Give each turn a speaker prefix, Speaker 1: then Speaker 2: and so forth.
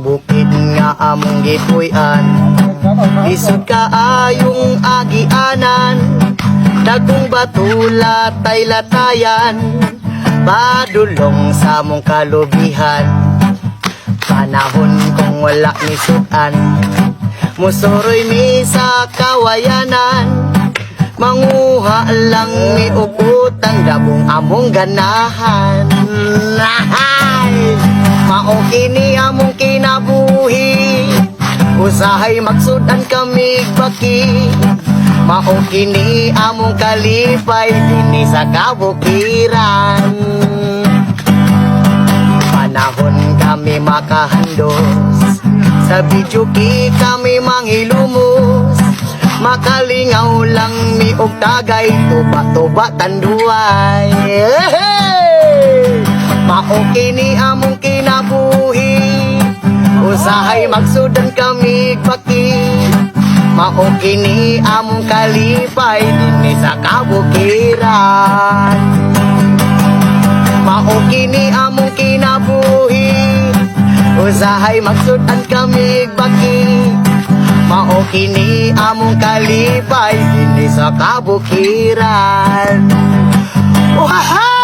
Speaker 1: bukid nga among gipuy-an. Lisod kaayong agianan, dagkong batula tay latayan, padulong sa mong kalubihan. Panahon kung wala ni sudan, musuroy mi sa kawayanan, manguha lang mi ukutang dabong among ganahan. Mao kini among kinabuhi, usahay magsudan kami baki. Mao kini among kalipay dinhi sa kabukiran. Panahon kami makahandos, sa bidyuki kami manghilumos, makalingaw lang mi og tagay, tuba-tuba tanduay. Mao kini among kinabuhi, usahay magsudan kami baki. Mao kini among kalipay dinhi sa kabukiran. Mao kini among kinabuhi, usahay magsudan kami baki. Mao kini among kalipay dinhi sa kabukiran. Waha!